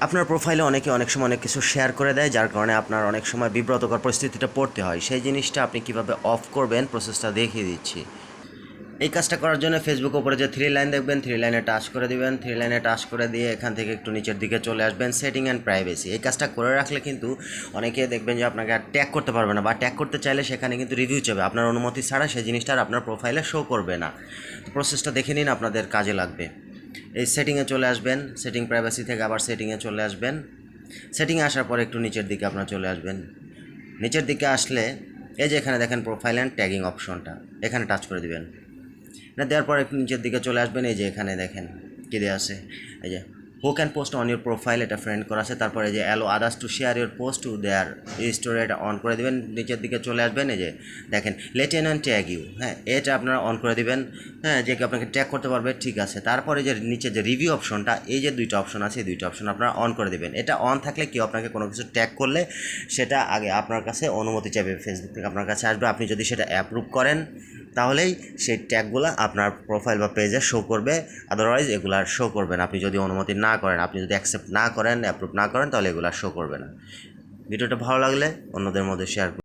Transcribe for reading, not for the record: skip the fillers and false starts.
আপনার প্রোফাইলে অনেকে অনেক সময় অনেক কিছু শেয়ার করে দেয়, যার কারণে আপনার অনেক সময় বিব্রতকর পরিস্থিতিটা পড়তে হয়। সেই জিনিসটা আপনি কিভাবে অফ করবেন প্রসেসটা দেখিয়ে দিচ্ছি। এই কাজটা করার জন্য ফেসবুক ওপরে যে থ্রি লাইন দেখবেন, থ্রি লাইনে টাচ করে দিবেন। থ্রি লাইনে টাচ করে দিয়ে এখান থেকে একটু নিচের দিকে চলে আসবেন, সেটিং অ্যান্ড প্রাইভেসি। এই কাজটা করে রাখলে কিন্তু অনেকে দেখবেন যে আপনাকে আর ট্যাগ করতে পারবে না, বা ট্যাগ করতে চাইলে সেখানে কিন্তু রিভিউ চাবে, আপনার অনুমতি ছাড়া সেই জিনিসটা আর আপনার প্রোফাইলে শো করবে না। তো প্রসেসটা দেখে নিন, আপনাদের কাজে লাগবে। এই সেটিংয়ে চলে আসবেন, সেটিং প্রাইভেসি থেকে আবার সেটিংয়ে চলে আসবেন। সেটিংয়ে আসার পর একটু নিচের দিকে আপনার চলে আসবেন। নিচের দিকে আসলে এই যে এখানে দেখেন প্রোফাইল অ্যান্ড ট্যাগিং অপশনটা, এখানে টাচ করে দিবেন। এটা দেওয়ার পর একটু নিচের দিকে চলে আসবেন। এই যে এখানে দেখেন কী দেওয়া আছে, এই যে who can post on your profile, এটা ফ্রেন্ড করা আছে। তারপরে এই যে allow others to share your post to their story, এটা অন করে দেবেন। নিচের দিকে চলে আসবেন, এই যে দেখেন লেট এন অ্যান্ড ট্যাগ ইউ, হ্যাঁ এটা আপনারা অন করে দিবেন। হ্যাঁ, যে কেউ আপনাকে ট্যাগ করতে পারবে, ঠিক আছে। তারপরে যে নিচে যে রিভিউ অপশনটা, এই যে দুইটা অপশন আছে, এই দুইটা অপশন আপনারা অন করে দেবেন। এটা অন থাকলে কেউ আপনাকে কোনো কিছু ট্যাগ করলে সেটা আগে আপনার কাছে অনুমতি চাইবে, ফেসবুক থেকে আপনার কাছে আসবে। আপনি যদি সেটা অ্যাপ্রুভ করেন তাহলেই সেই ট্যাগগুলো আপনার প্রোফাইল বা পেজে শো করবে, আদারওয়াইজ এগুলো আর শো করবে না। আপনি যদি অনুমতি না করেন, আপনি যদি অ্যাকসেপ্ট না করেন, অ্যাপ্রুভ না করেন, তাহলে এগুলো শো করবে না। ভিডিওটা ভালো লাগলে অন্যদের মধ্যে শেয়ার